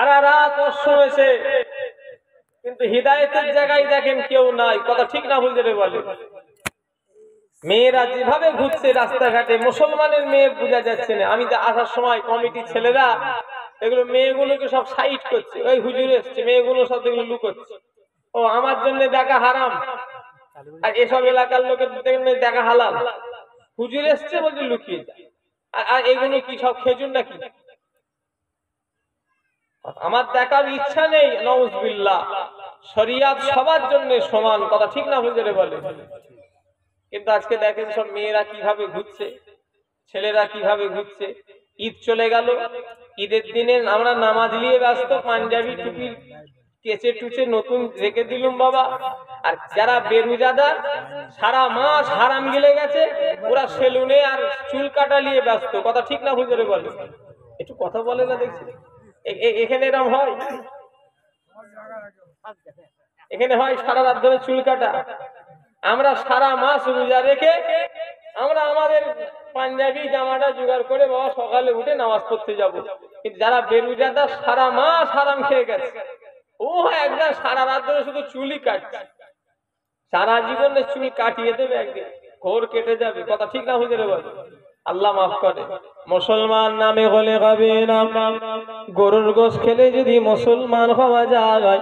সারা রাত ওয়াজ শুনেছে, কিন্তু হিদায়াতের জায়গায় দেখেন কেউ নাই। কথা ঠিক না ভুল যেতে বলে। মেয়েরা যেভাবে ঘুরছে রাস্তাঘাটে, মুসলমানের মেয়ে বোঝা যাচ্ছে না। আমি তো আসার সময় কমিটির ছেলেরা এগুলো মেয়েগুলোকে সব সাইড করছে, ওই হুজুর এসছে, মেয়েগুলো সব এগুলো লুকোচ্ছে। ও আমার জন্য দেখা হারাম, আর এসব এলাকার লোকের দেখা হালাল। হুজুর এসছে বলতে লুকিয়ে যায়। আর এগুলো কি সব খেজুর নাকি? আমার দেখার ইচ্ছা নেই। নাউজুবিল্লাহ। শরিয়াত সবার জন্য সমান। কথা ঠিক না ভুল যেতে বলে। কিন্তু আজকে দেখেন সব মেয়েরা কিভাবে ঘুরছে, ছেলেরা কিভাবে ঘুরছে। ঈদ চলে গেল, ঈদের দিনে আমরা নামাজ নিয়ে ব্যস্ত, পাঞ্জাবি টুপি কেচে টুচে নতুন রেখে দিলুম বাবা। আর যারা বেরুজাদার সারা মাস হারাম গিলে গেছে, ওরা সেলুনে আর চুল কাটা নিয়ে ব্যস্ত। কথা ঠিক না ভুল করে বলে? একটু কথা বলে না দেখছি। এখানে এরকম হয়? এখানে হয় সারা রাত ধরে চুল কাটা? আমরা সারা মাস রোজা রেখে আমরা আমাদের পাঞ্জাবি জামাটা জোগাড় করে বাবা সকালে উঠে নামাজ পড়তে যাব। কিন্তু যারা বেরুজাদার সারা মাস হারাম খেয়ে গেছে, ও একদম সারা রাত ধরে শুধু চুলই কাটছে। সারা জীবনে চুল কাটিয়ে দেবে, একদিন ঘোর কেটে যাবে। কথা ঠিক না হয়ে যাবে? আল্লাহ মাফ করে। মুসলমান নামে হলে হবে না। গরুর গোশ খেলে যদি মুসলমান হওয়া যায়,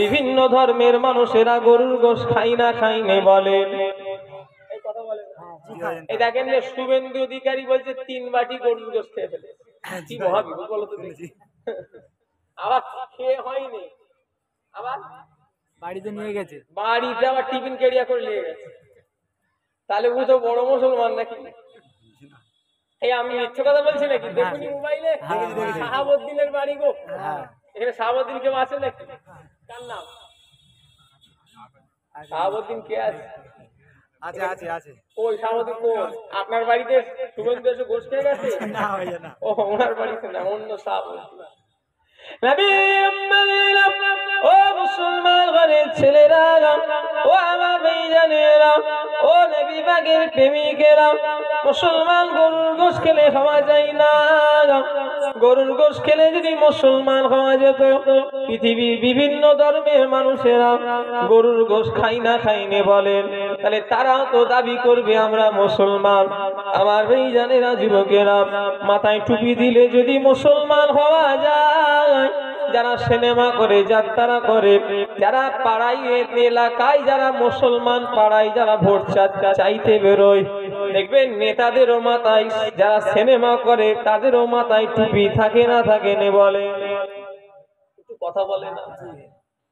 বিভিন্ন ধর্মের মানুষেরা গরুর গোশ খাই না খাইনে বলে। এই দেখেন শুভেন্দু অধিকারী বলছে 3 বাটি গরুর গোশ খেয়ে ফেলে। কি মহাবিপদ বলো তো দেখি। আবার খেয়ে হয়নি, আবার বাড়িতে নিয়ে গেছে, বাড়িতে আবার টিফিন কেরিয়া করে নিয়ে গেছে। তাহলে ও তো বড় মুসলমান নাকি? এই আমি মিথ্যে কথা বলছি নাকি? দেখুন মোবাইলে শাহাবুদ্দিনের বাড়ি গো। এখানে শাহাবুদ্দিন কেউ আছে নাকি? কার নাম শাহাবুদ্দিন? কে আছে? আছে আছে আছে। ওই শাহাবুদ্দিন কোন? আপনার বাড়িতে শুভেন্দু এসে গোশ খেয়ে গেছে? না ভাইয়া না, ও ওনার বাড়িতে না, অন্য শাহাবুদ্দিন। ও মুসলমান ঘরের ছেলেরা, ও আমার ভাইজানেরা, ও নবী পাকের প্রেমিকেরা, মুসলমান গরুর গোশ খেলে খাওয়া যায় না। গরুর গোশ খেলে যদি মুসলমান হওয়া যেত, পৃথিবীর বিভিন্ন ধর্মের মানুষেরা গরুর গোশ খাই না খাইনে বলেন, তাহলে তারাও তো দাবি করবে আমরা মুসলমান। আমার ভাইজানেরা, যুবকেরা, মাথায় টুপি দিলে যদি মুসলমান হওয়া যায়, যারা সিনেমা করে, যাত্রা করে, যারা পাড়ায় এলাকায় যারা মুসলমান পাড়ায় যারা ভোট চাইতে বেরোয়, দেখবেন নেতাদেরও মাথায়, যারা সিনেমা করে তাদেরও মাথায় টুপি থাকে না থাকে নে বলে। একটু কথা বলে না?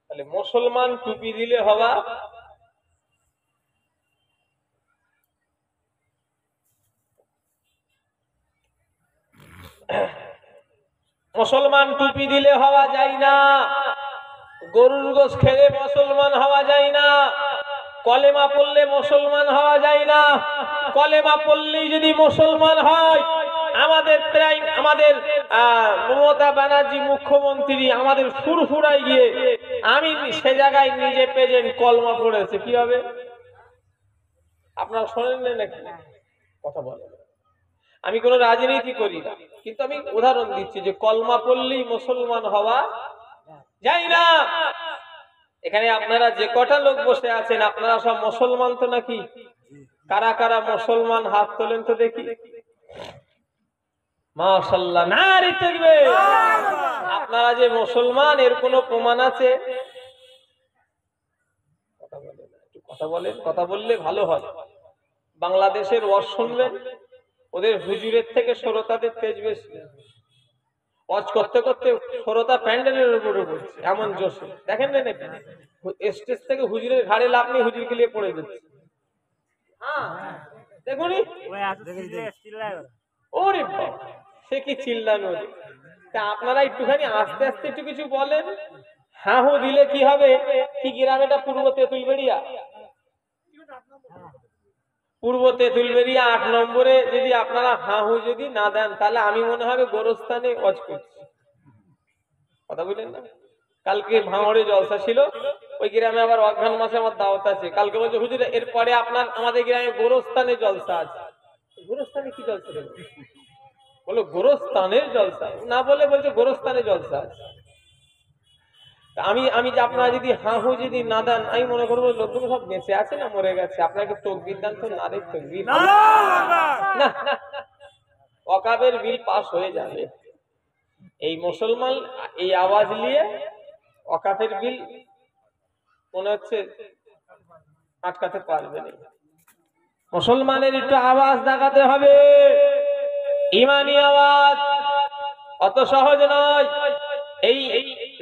তাহলে মুসলমান টুপি দিলে হওয়া। মুসলমান টুপি দিলে হওয়া যায় না। গরুর গোশ খেলে মুসলমান হওয়া যায় না। কলেমা পড়লে মুসলমান হওয়া যায় না। কলেমা পড়লেই যদি মুসলমান হয়, আমাদের মমতা ব্যানার্জি মুখ্যমন্ত্রী আমাদের ফুরফুরাই গিয়ে আমি সে জায়গায় নিজে প্রেজেন্ট কলমা পড়েছে, কি হবে? আপনারা শোনেন নাকি? কথা বলেন। আমি কোনো রাজনীতি করি না, কিন্তু আমি উদাহরণ দিচ্ছি যে কলমা পড়লেই মুসলমান হওয়া যায় না। এখানে আপনারা যে কটা লোক বসে আছেন, আপনারা সব মুসলমান তো নাকি? কারা কারা মুসলমান হাত তোলেন তো দেখি। মাশাআল্লাহ, নারী তাকবীর। আপনারা যে মুসলমান এর কোনো প্রমাণ আছে? কথা বলেন, কথা বললে ভালো হয়। বাংলাদেশের ওয়াজ শুনবেন, ওদের হুজুরের থেকে শ্রোতাদের তেজ বেশি। ওয়াজ করতে করতে শ্রোতা প্যান্ডেলের উপরে পড়ছে, এমন জোশে। দেখেন না নাকি স্টেজ থেকে হুজুরের ঘাড়ে লাফ নিয়ে হুজুরকে নিয়ে পড়ে যাচ্ছে। দেখুন ওরে বাবা, সে কি চিল্লানো! তা আপনারা একটুখানি আস্তে আস্তে একটু কিছু বলেন। হ্যাঁ হু দিলে কি হবে? কি গ্রাম এটা? পূর্ব তেঁতুলবেড়িয়া। পূর্ব তেঁতুলবেড়িয়া 8 নম্বরে যদি আপনারা হাহু যদি না দেন, তাহলে আমি মনে হবে গোরস্থানে ওয়াজ করছি। কথা বলেন না? কালকে ভাঙড়ে জলসা ছিল, ওই গ্রামে আবার অঘ্রাণ মাসে আমার দাওয়াত আছে। কালকে বলছে হুজুর এরপরে আমাদের গ্রামে গোরস্থানে জলসা আছে। গোরস্থানে কি জলসা? বলো গোরস্থানের জলসা না, বলে বলছে গোরস্থানে জলসা আছে। আমি আমি যে আপনারা যদি হাহু যদি না দেন, আমি মনে করবো লোকগুলো সব বেঁচে আছে না মরে গেছে। আপনাকে তকবির দান তো না রে তকবির না, ওয়াকাবের বিল পাস হয়ে যাবে। এই মুসলমান এই আওয়াজ নিয়ে ওয়াকাবের বিল মনে হচ্ছে আটকাতে পারবে না। মুসলমানের একটু আওয়াজ দেখাতে হবে, ইমানি আওয়াজ, অত সহজ নয়। এই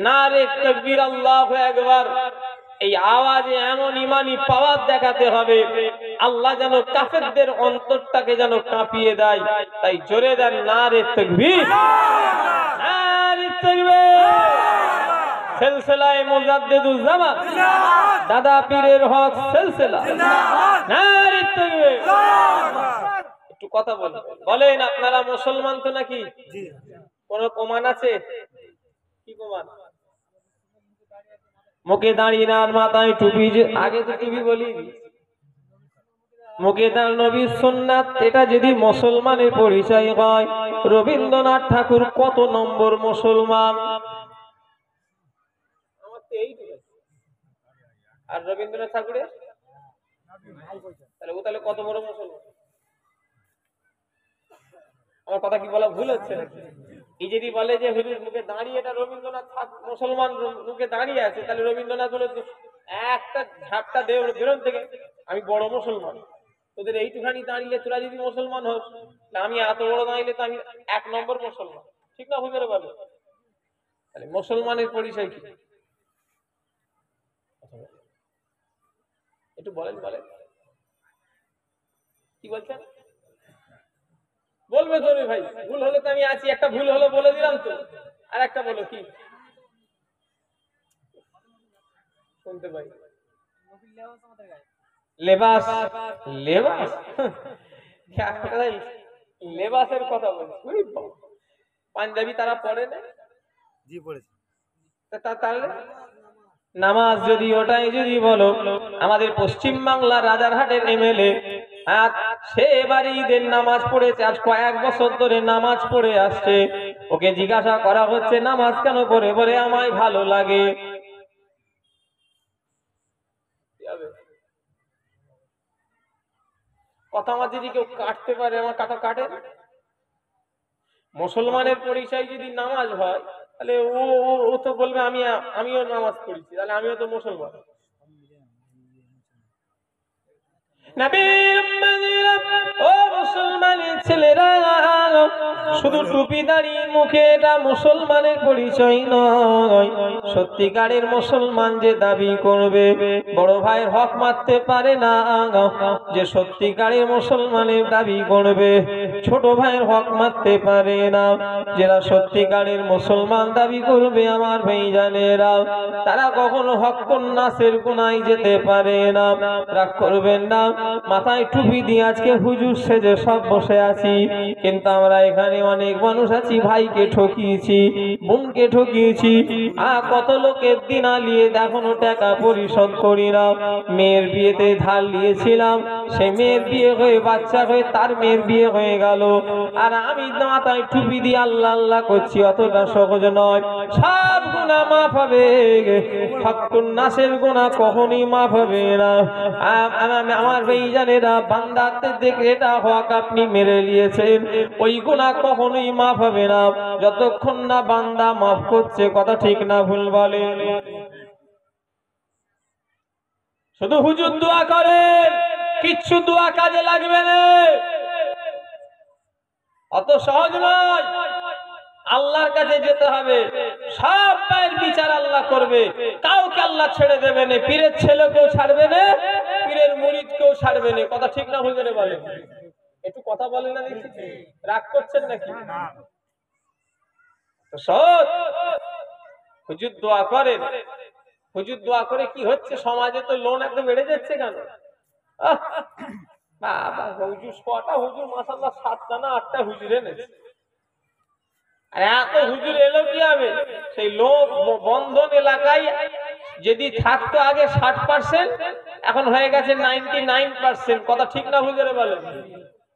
নারে তাকবীর আল্লাহু আকবার, এই আওয়াজে এমন ইমানি পাওয়ার দেখাতে হবে আল্লাহ যেন কাফেরদের অন্তরটাকে যেন কাঁপিয়ে দেয়। তাই জোরে দেন নারে তাকবীর, নারে তাকবীর। সিলসিলায়ে মুজাদ্দিদুজ জামান দাদা পীরের হক সিলসিলা, নারে তাকবীর। একটু কথা বলেন আপনারা মুসলমান তো নাকি? কোন প্রমাণ আছে? কি প্রমাণ? মুখে দাঁড়িয়ে না, মাথায় টুপি, আগে তো টুপি বলি, মুখে দাঁড় নবীর সুন্নাত, এটা যদি মুসলমানের পরিচয় হয়, রবীন্দ্রনাথ ঠাকুর কত নম্বর মুসলমান? আর রবীন্দ্রনাথ ঠাকুরের তাহলে ও তাহলে কত বড় মুসলমান? আমার কথা কি বলা ভুল হচ্ছে নাকি? এই যদি বলে যে হুজুর মুখে দাঁড়িয়ে এটা রবীন্দ্রনাথ মুসলমান মুখে দাঁড়িয়ে আছে, তাহলে রবীন্দ্রনাথ বলে একটা ঝাপটা দেও বেরোন থেকে আমি বড় মুসলমান। তোদের এইটুখানি দাঁড়িয়ে তোরা যদি মুসলমান হোস, আমি এত বড় দাঁড়িয়ে তো আমি 1 নম্বর মুসলমান, ঠিক না? হুজুরে বলে তাহলে মুসলমানের পরিচয় কি? একটু বলেন কি বলছেন? বলবে তো ভাই, ভুল হলে তো আমি আছি, একটা ভুল হলো বলে দিলাম তো, আর একটা বলো কি শুনতে পাই? লেবাস, লেবাস, লেবাসের কথা বলছি। পাঞ্জাবি তারা পড়ে না? জি পড়েছে। তাহলে নামাজ যদি ওটাই যদি বলো, আমাদের পশ্চিম বাংলা রাজারহাটের এমএলএ সে এবারে ঈদের নামাজ পড়েছে, আজ কয়েক বছর ধরে নামাজ পড়ে আসছে। ওকে জিজ্ঞাসা করা হচ্ছে নামাজ কেন পড়ে? বলে আমায় ভালো লাগে। কথা আমার যদি কেউ কাটতে পারে, আমার কথা কাটে। মুসলমানের পরিচয় যদি নামাজ হয়, তাহলে ও তো বলবে আমিও নামাজ পড়েছি, তাহলে আমিও তো মুসলমান। ও মুসলমানের ছেলেরা, শুধু টুপি দাঁড়িয়ে মুখে এটা মুসলমানের পরিচয় নয়। সত্যিকারের মুসলমান যে দাবি করবে, বড় ভাইয়ের হক মারতে পারে না। যে সত্যিকারের মুসলমানের দাবি করবে, ছোট ভাইয়ের হক মারতে পারে না। যারা সত্যিকারের মুসলমান দাবি করবে আমার ভাইজানেরা, তারা কখনো হক নাসের গুনায় যেতে পারে না। রাগ করবেন না, মাথায় টুপি দিয়ে আজকে হুজুর সেজে সব বসে আছি, কিন্তু আমরা এখানে অনেক মানুষ আছি, ভাইকে ঠকিয়েছি, বোনকে ঠকিয়েছি, কত লোকের দিনা নিয়ে এখনো টাকা পরিশোধ করি না। মেয়ের বিয়েতে ধার নিয়েছিলাম, সে মেয়ের বিয়ে হয়ে বাচ্চা হয়ে তার মেয়ের বিয়ে হয়ে গেল, আর আমি মাথায় টুপি দিয়ে আল্লাহ আল্লাহ করছি। অতটা সহজ নয়। সব গুনাহ মাফ হবে, হকুন নাসের গুনাহ কখনোই মাফ হবে না। আমার ভাইজানেরা, বান্দাতে দেখে এটা হক আপনি মেরে নিয়েছেন, ওই গুনাহ কখনোই মাফ হবে না যতক্ষণ না বান্দা মাফ করছে। কথা ঠিক না ভুল বলে? শুধু হুজুর দোয়া করেন, কিচ্ছু দোয়া কাজে লাগবে না, অত সহজ নয়। আল্লাহর কাছে যেতে হবে, সব পায়ের বিচার আল্লাহ করবে, কাউকে আল্লাহ ছেড়ে দেবে না। পীরের ছেলেকেও ছাড়বে না, পীরের মুরিদকেও ছাড়বে না। কথা ঠিক না হুজুরে বলেন? একটু কথা বলেন না দেখি, রাগ করছেন নাকি? তো সৎ হুজুর দোয়া করেন। হুজুর দোয়া করে কি হচ্ছে? সমাজে তো লোন একদম বেড়ে যাচ্ছে। কেন? বাবা হুজুর কটা হুজুর মাশাআল্লাহ 7টা না 8টা হুজুর এনেছে। আর এত হুজুর এলো কি হবে? সেই লোক বন্ধন এলাকায় যদি থাকতো আগে 60%, এখন হয়ে গেছে 99%। কথা ঠিক না হুজুরে বলেন?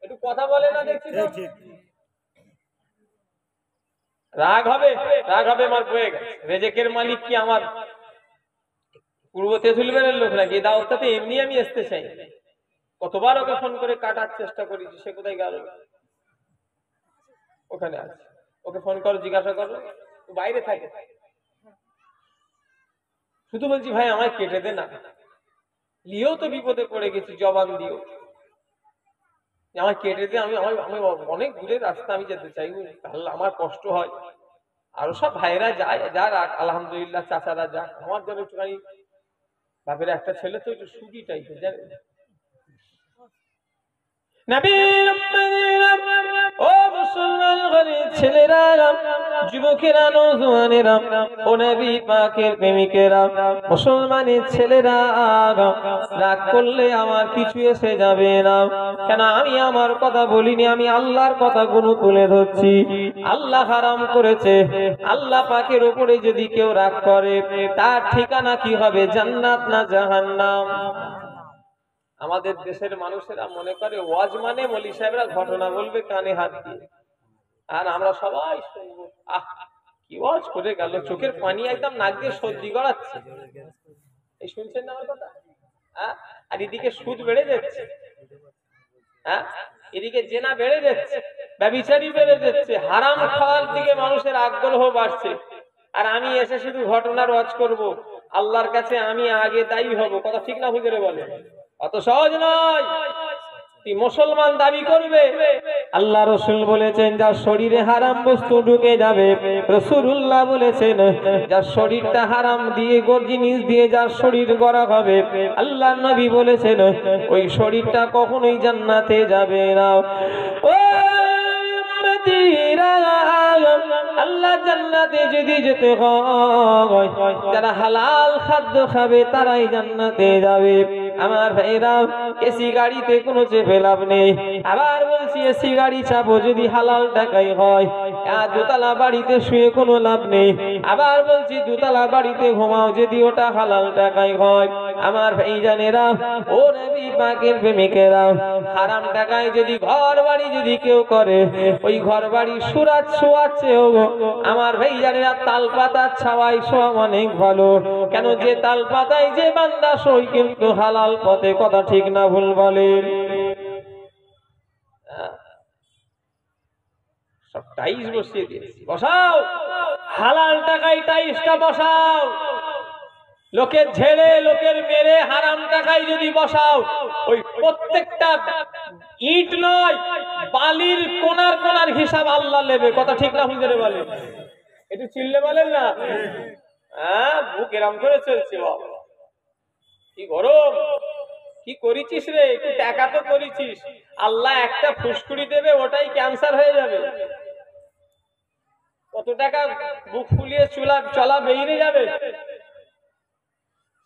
একটু কথা বলে না দেখছি। রাগ হবে, রাগ হবে, আমার বয়ে গেছে। রেজেকের মালিক কি আমার পূর্ব তেঁতুলবেড়ের লোক নাকি, দাওয়াতটাতে এমনি আমি আসতে চাই। কতবার ওকে ফোন করে কাটার চেষ্টা করেছি, সে কোথায় গেল? ওখানে আছে, ওকে ফোন করো, জিজ্ঞাসা করো, বাইরে থাকে। শুধু বলছি ভাই আমায় কেটে দে না, লিও তো বিপদে পড়ে গেছি, জবান দিও আমায় কেটে দে, আমি আমি অনেক দূরের রাস্তা আমি যেতে চাই, আমার কষ্ট হয়। আরো সব ভাইরা যায়, যার আলহামদুলিল্লাহ, চাচারা যাক, আমার জন্য একটুখানি, বাপের একটা ছেলে তো একটু সুখী টাইপের, জানেন। ও মুসলমান ঘরের ছেলেরা, যুবকেরা, নওজোয়ানেরা, ও নবী পাকের প্রেমিকেরা, মুসলমানের ছেলেরা, রাগ করলে আমার কিছু এসে যাবে না। কেন আমি আমার কথা বলিনি, আমি আল্লাহর কথা গুলো তুলে ধরছি। আল্লাহ হারাম করেছে, আল্লাহ পাকের উপরে যদি কেউ রাগ করে, তার ঠিকানা কি হবে? জান্নাত না জাহান্নাম? আমাদের দেশের মানুষেরা মনে করে ওয়াজ মানে মৌলী সাহেবরা ঘটনা বলবে কানে হাত দিয়ে, আর আমরা সবাই শুনবো। আহ, কি ওয়াজ করে গেল, চোখের পানি একদম নাক দিয়ে সর্দি গড়াচ্ছে। এই শুনছেন না আমার কথা? আর এদিকে সুদ বেড়ে যাচ্ছে, এদিকে জেনা বেড়ে যাচ্ছে, ব্যভিচারী বেড়ে যাচ্ছে, হারাম খাওয়ার দিকে মানুষের আগ্রহ বাড়ছে। আর আমি এসে শুধু ঘটনার ওয়াজ করব, আল্লাহর কাছে আমি আগে দায়ী হব। কথা ঠিক না হুজুরে বলে? অত সহজ নয়। তুই মুসলমান দাবি করবে, আল্লাহ রাসূল বলেছেন যার শরীরে হারাম বস্তু ঢুকে যাবে, রাসূলুল্লাহ বলেছেন যার শরীরটা হারাম দিয়ে জিনিস দিয়ে যার শরীর গড়া হবে, আল্লাহর নবী বলেছেন ওই শরীরটা কখনোই জান্নাতে যাবে না। ও উম্মতিরা, আল্লাহ জান্নাতে যদি যেতে হয়, যারা হালাল খাদ্য খাবে তারাই জান্নাতে যাবে। আমার ভাইরা, এসি গাড়িতে কোনো চেপে লাভ নেই। আবার বলছি, এসি গাড়ি চাপো যদি হালাল টাকাই হয়, আর দোতলা বাড়িতে শুয়ে কোনো লাভ নেই। আবার বলছি, দোতলা বাড়িতে ঘুমাও যদি ওটা হালাল টাকাই হয়। আমার ভাইজানেরা, ও নবী পাকের প্রেমিকেরা, হারাম টাকায় যদি ঘর বাড়ি যদি কেউ করে, ওই ঘর বাড়ি সুরাত শোয়াচ্ছে আমার ভাইজানেরা, তাল পাতার ছাওয়াই শোয়া অনেক ভালো। কেন? যে তাল পাতায় যে বান্দা শোয় কিন্তু হালাল পথে। কথা ঠিক না ভুল বলেন? সব টাইস বসিয়ে দিয়েছি, বসাও হালাল টাকায় টাইসটা বসাও। লোকের ঝেড়ে লোকের মেরে হারাম টাকায় যদি বসাও, ওই প্রত্যেকটা ইট নয়, বালির কোনার কোনার হিসাব আল্লাহ নেবে। কথা ঠিক না হুজুরে বলেন? একটু চিল্লে বলেন না। বুক এরাম করে চলছে, বাবা কি গরম, কি করেছিস রে? একটু টাকা তো করেছিস, আল্লাহ একটা ফুসকুড়ি দেবে, ওটাই ক্যান্সার হয়ে যাবে। কত টাকা বুক ফুলিয়ে চলা বেরিয়ে যাবে।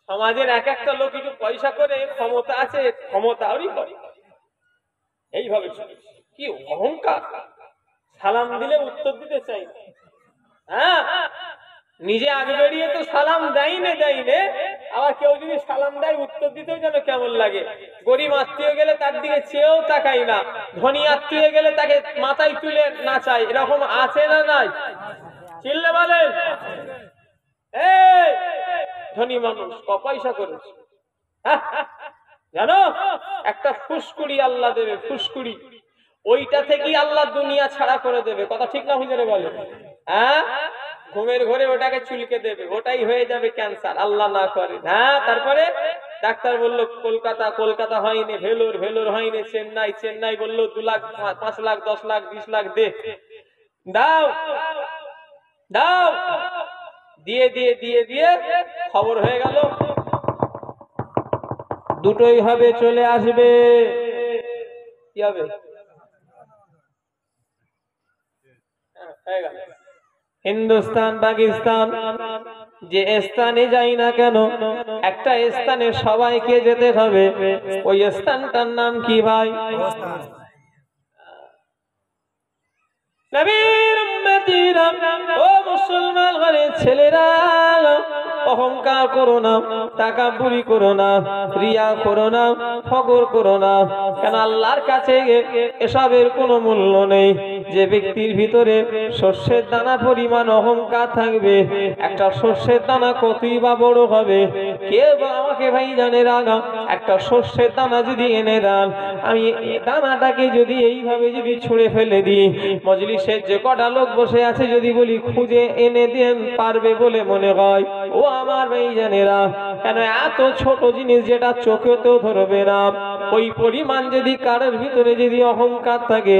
সমাজের এক একটা লোক একটু পয়সা করে, ক্ষমতা আছে, ক্ষমতারই করে এইভাবে। কি অহংকার! সালাম দিলে উত্তর দিতে চাই, নিজে আগে বেরিয়ে তো সালাম দেয়নি, আবার কেউ যদি সালাম দেয় উত্তর দিতেও যেন কেমন লাগে। গরিব আত্মীয় গেলে তার দিকে চেয়েও তাকাই না, ধনী আত্মীয় গেলে তাকে মাথায় তুলে নাচাই। এরকম আছে না নাই? চিল্লে বলেন। ধনী মানুষ পয়সা করেছে, জানো একটা ফুসকুড়ি আল্লাহ দেবে, ফুসকুড়ি, ওইটা থেকেই আল্লাহ দুনিয়া ছাড়া করে দেবে। কথা ঠিক না হুজুরে বলে? ঘুমের ঘরে ওটাকে চুলকে দেবে, ওটাই হয়ে যাবে ক্যান্সার, আল্লাহ না করে। তারপরে ডাক্তার বললো কলকাতা, কলকাতা হয়নি, ভেলোর হয়নি, চেন্নাই বললো 2 লাখ 5 লাখ 10 লাখ 20 লাখ দে, দাও দিয়ে খবর হয়ে গেল দুটোই হবে, চলে আসবে। কি হবে? হয়ে গেল। হিন্দুস্তান পাকিস্তান যে স্থানে যাই না কেন, একটা স্থানে সবাইকে যেতে হবে। ওই স্থানটার নাম কি ভাই? নবীর উম্মতিরা, ও মুসলমান ঘরের ছেলেরা, অহংকার করো না, তাকাব্বুরি করো না, রিয়া করো না, ফখর করো না। কেন? আল্লাহর কাছে এসবের কোনো মূল্য নেই। যে ব্যক্তির ভিতরে সর্ষের দানা পরিমাণ অহংকার থাকবে, একটা সর্ষের দানা কতই বা বড় হবে। কে বা আমাকে ভাই জানে রাগা, একটা সর্ষের দানা যদি এনে দেন, আমি দানাটাকে যদি এইভাবে যদি ছুঁড়ে ফেলে দিই, মজলিসের যে কটা লোক বসে আছে যদি বলি খুঁজে এনে দেন, পারবে বলে মনে হয়? ও আমার ভাই জানেরা, কেন এত ছোট জিনিস যেটা চোখেতেও ধরবে না, ওই পরিমাণ যদি কারোর ভিতরে যদি অহংকার থাকে,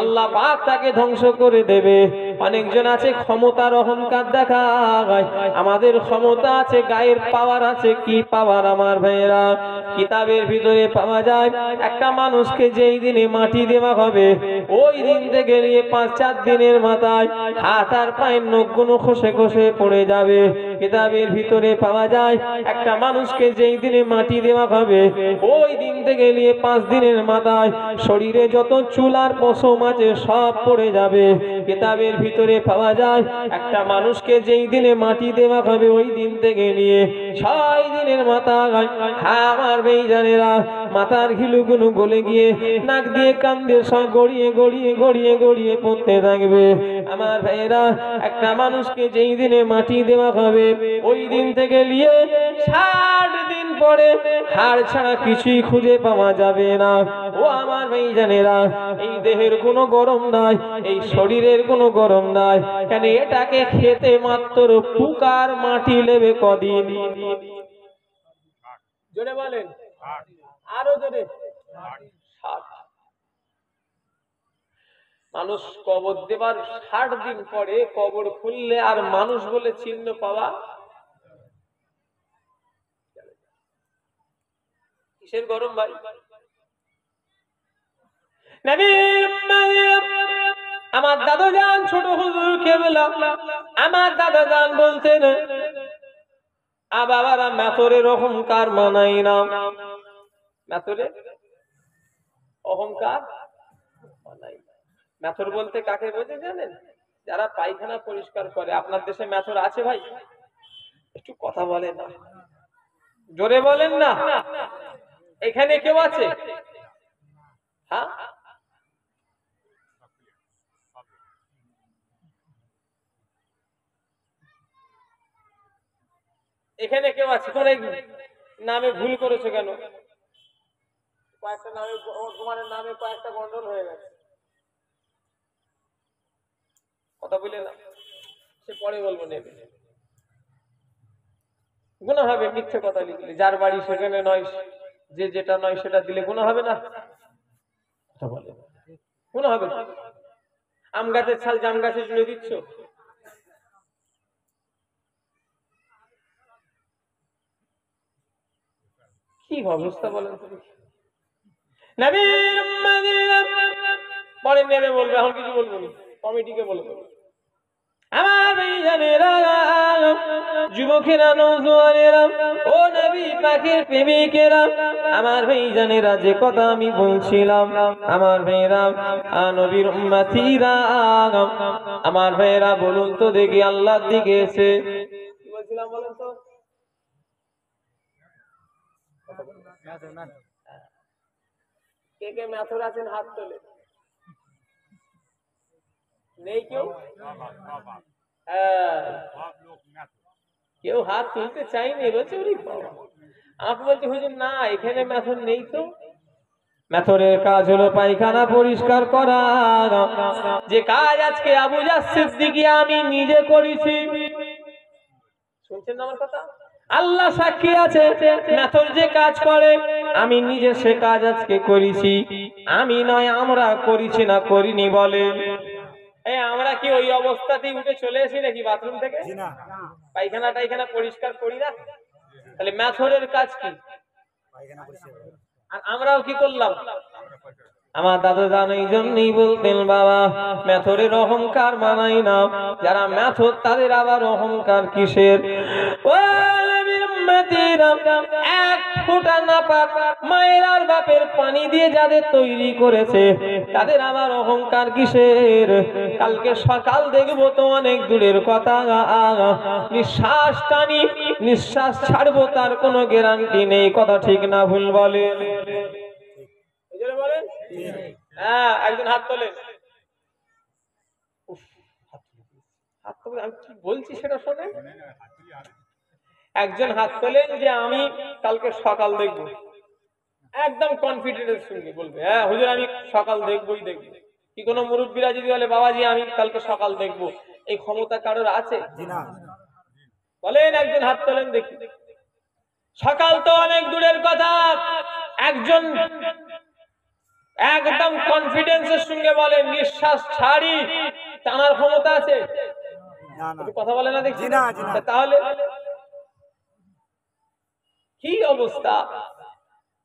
আল্লাহ পাক তাকে ধ্বংস করে দেবে। অনেকজন আছে ক্ষমতার অহংকার দেখায়, আমাদের ক্ষমতা আছে, গায়ের পাওয়ার আছে। কি পাওয়ার আমার ভাইয়েরা? কিতাবের ভিতরে পাওয়া যায় একটা মানুষকে যেই দিনে মাটি দেওয়া হবে, ওই দিন থেকে নিয়ে 5-4 দিনের মাথায় হাত আর পায়ের নখগুলো খসে খসে পড়ে যাবে। কিতাবের ভিতরে পাওয়া যায় একটা মানুষকে যেই দিনে মাটি দেওয়া হবে, ওই দিন থেকে নিয়ে 5 দিনের মাথায় শরীরে যত চুল আর পশম আছে সব পড়ে যাবে। কিতাবের ভিতরে পাওয়া যায় একটা মানুষকে যেই দিনে মাটি দেওয়া হবে, ওই দিন থেকে নিয়ে 6 দিনের মাথায় আমার বেইজানেরা মাথার ঘিলুগুলো গলে গিয়ে নাক দিয়ে কান দিয়ে সব গড়িয়ে গড়িয়ে গড়িয়ে গড়িয়ে পড়তে থাকবে। আমার ভাইয়েরা, একটা মানুষকে যেই দিনে মাটি দেওয়া হবে, ওই দিন থেকে নিয়ে 60 দিন পরে হাড় ছাড়া কিছুই খুঁজে পাওয়া যাবে না। ও আমার ভাইজানেরা, এই দেহের কোনো গরম নাই, এই শরীরের কোনো গরম নাই, কেন এটাকে খেতে মাত্র পুকার মাটি নেবে কদিন? জোরে বলেন, আরো জোরে। মানুষ কবর দেবার 60 দিন পরে কবর খুললে আর মানুষ বলে চিহ্ন পাওয়া কিসের গরম ভাই? আমার দাদা যান ছোট হুজুর কেবলা, আমার দাদা যান বলতেন, বাবারা মেথরের অহংকার মানাই না। মেথরে অহংকার মানাই না। মেথর বলতে কাকে বোঝে জানেন? যারা পায়খানা পরিষ্কার করে। আপনার দেশে মেথর আছে ভাই? একটু কথা বলেন না, জোরে বলেন না। এখানে কেউ আছে? হ্যাঁ, এখানে কেউ আছে? তোমার নামে ভুল করেছো কেন? কয়েকটা নামে, তোমার নামে কয়েকটা গন্ডল হয়ে গেছে। কথা বলে না, সে পরে বলবো নেবে, গুনাহ হবে। মিথ্যে কথা লিখলে, যার বাড়ি সেখানে নয়, যে যেটা নয় সেটা দিলে গুনাহ হবে না? কথা বলে গুনাহ হবে। আম গাছের ছাল জাম গাছে জুড়ে দিচ্ছ, কি অবস্থা বলেন তুমি? পরে নেবে বলবে, এখন কিছু বলবো না, কমিটিকে বলবো। আমার ভাইজানেরা, যুবকেরা, নওজোয়ানেরা, ও নবী পাকের প্রেমিকেরা, আমার ভাইজানেরা, যে কথা আমি বলছিলাম, আমার ভাইরা, নবীর উম্মতিরা, আমার ভাইরা, বলুন তো দেখি আল্লাহর দিকে এসে কি বলছিলাম বলেন তো? কে কে মেথর আছেন হাত তোলে? নেই কেউ? কেউ হাত তুলতে চাইনি, বলছে আমাকে বলছে হুজুর না, এখানে মেথর নেই তো। মেথরের কাজ হলো পায়খানা পরিষ্কার করা, যে কাজ আজকে আবু জাহল সিদ্দিকী আমি নিজে করেছি। শুনছেন আমার কথা? আল্লাহ সাক্ষী আছে, মেথর যে কাজ করে আমি নিজে সে কাজ আজকে করেছি। আমি নয়, আমরা করেছি না করিনি বলে। আমরা কি ওই অবস্থাতেই উঠে চলে এসি নাকি বাথরুম থেকে? পায়খানা টাইখানা পরিষ্কার করি না? তাহলে মেথরের কাজ কি? আর আমরাও কি করলাম? আমার দাদা জান এই জন্যই বলতেন, বাবা মেথরের অহংকার মানাই না। যারা মেথর তাদের আবার অহংকার কিসের? এক ফোঁটা নাপাক মায়ের আর বাপের পানি দিয়ে যাদের তৈরি করেছে, তাদের আবার অহংকার কিসের? কালকে সকাল দেখবো তো অনেক দূরের কথা, নিঃশ্বাস টানি নিঃশ্বাস ছাড়বো তার কোনো গ্যারান্টি নেই। কথা ঠিক না ভুল বলেন? হ্যাঁ, একজন হাত তোলেন। আমি কি বলছি সেটা শোনেন। একজন হাত তোলেন যে আমি কালকে সকাল দেখব, একদম কনফিডেন্স সঙ্গে বলবে হ্যাঁ হুজুর আমি সকাল দেখবই দেখবো। কি কোনো মুরব্বীরা যদি বলে বাবাজি আমি কালকে সকাল দেখবো, এই ক্ষমতা কারোর আছে? বলেন একজন হাত তোলেন দেখি। সকাল তো অনেক দূরের কথা, একজন একদম কনফিডেন্সের সঙ্গে বলে নিঃশ্বাস ছাড়ি টানার ক্ষমতা আছে? কথা বলে না দেখছি। তাহলে কি অবস্থা?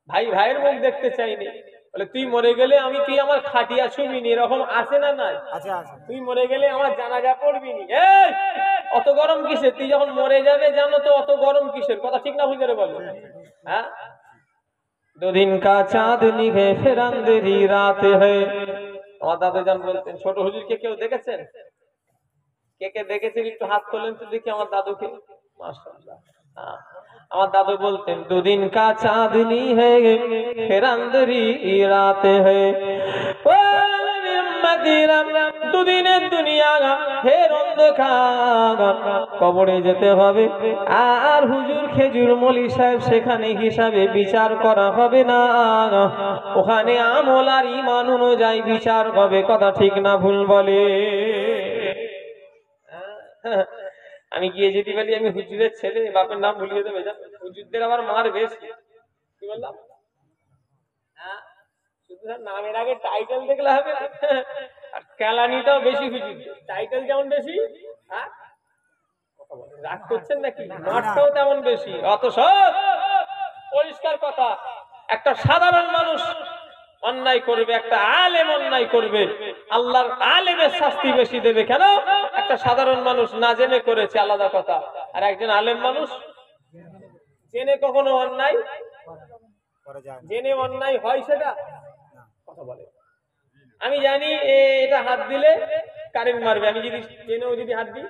ভাই ভাইয়ের মুখ দেখতে চাইনি, বলে তুই মরে গেলে আমি তুই আমার খাটিয়া ছুবিনি, এরকম আছে না নাই? তুই মরে গেলে আমার জানাজা পড়বি নি। এই অত গরম কিসের? তুই যখন মরে যাবে জানো তো অত গরম কিসের? কথা ঠিক না বুঝে বলো? হ্যাঁ, দুদিন কা চাঁদ নিভে ফির আঁধেরি রাত হ্যায়। আমার দাদা জান বলতেন। ছোট হুজুরকে কেউ দেখেছেন? কে কে দেখেছেন একটু হাত তোলেন তো দেখি আমার দাদুকে। মাশাআল্লাহ। আমার দাদু বলতেন দুদিন কা চাঁদনি হ্যায় ফির আঁধেরি রাত হ্যায়। ও উম্মতিরা, দুদিনের দুনিয়া ফের অন্ধকার, কবরে যেতে হবে। আর হুজুর খেজুর মলি সাহেব সেখানে হিসাবে বিচার করা হবে না, ওখানে আমল আর ঈমান অনুযায়ী বিচার হবে। কথা ঠিক না ভুল বলে? আমি গিয়ে যদি বলি আমি হুজুরের ছেলে, বাপের নাম ভুলিয়ে দেবে। হুজুরদের আবার মার বেশি। কি বললাম? নামের আগে টাইটেল দেখলে হবে না, আর কেলানিটাও বেশি হুজুর। টাইটেল যেমন বেশি, রাগ করছেন নাকি? মাঠটাও তেমন বেশি। অত সব পরিষ্কার কথা, একটা সাধারণ মানুষ অন্যায় করবে, একটা আলেম অন্যায় করবে, আল্লাহর আলেমের শাস্তি বেশি দেবে। কেন? একটা সাধারণ মানুষ না জেনে করেছে, আলাদা কথা। আর একজন আলেম মানুষ জেনে কখনো অন্যায়, জেনে অন্যায় হয় সেটা কথা বলে। আমি জানি এটা হাত দিলে কারেন্ট মারবে, আমি যদি জেনেও যদি হাত দিই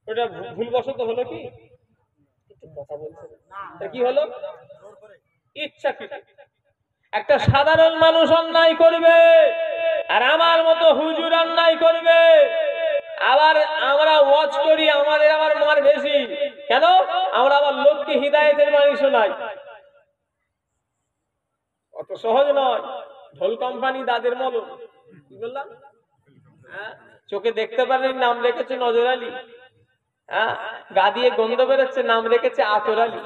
ওটা ভুলবশত হলো কি কথা বলছে কি হলো? ইচ্ছা কি? একটা সাধারণ মানুষ অন্যায় করবে আর আমার মতো হুজুর অন্যায় করবে, আবার আমরা ওয়াজ করি, আমাদের আবার মার বেশি। কেন? আমরা আবার লোককে হিদায়েতের বাণী শোনাই। অত সহজ নয়। ঢোল কোম্পানি দাদের মলো। কি বললাম? চোখে দেখতে পারেন, নাম রেখেছে নজর আলী। গা দিয়ে গন্ধ বেরোচ্ছে, নাম রেখেছে আতর আলী।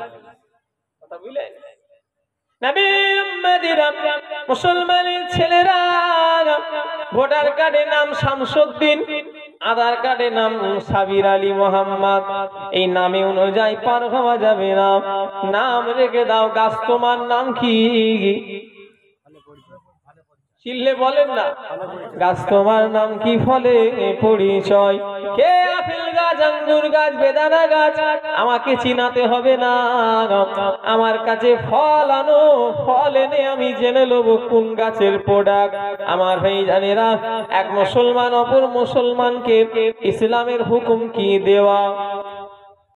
কথা বুঝলেন? মুসলমানের ছেলেরা ভোটার কার্ডে নাম শামসুদ্দিন, আধার কার্ডে নাম সাবির আলী মোহাম্মদ, এই নামে অনুযায়ী পার হওয়া যাবে না। নাম রেখে দাও গাছ, তোমার নাম কি? চিল্লে বলেন না, গাছ তোমার নাম কি? ফলে পরিচয় কে? আপেল গাছ, আঙ্গুর গাছ, বেদানা গাছ, আমাকে চিনাতে হবে না। আমার কাছে ফল আনো, ফল এনে আমি জেনে নেব কোন গাছের প্রোডাক্ট। আমার ভাই জানেরা, এক মুসলমান অপর মুসলমানকে ইসলামের হুকুম কি দেওয়া।